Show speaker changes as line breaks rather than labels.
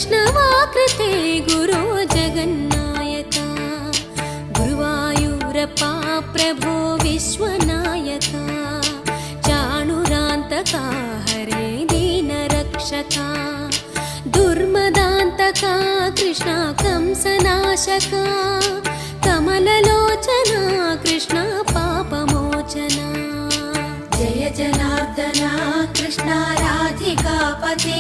वैष्णवाकृते गुरो जगन्नायका गुरुवायूरप्पा प्रभो विश्वनायका चाणुरान्तका हरे दीनरक्षका दुर्मदान्तका कृष्णा कंसनाशका कमललोचना कृष्णा पापमोचना जय जनार्दना कृष्णा राधिकापते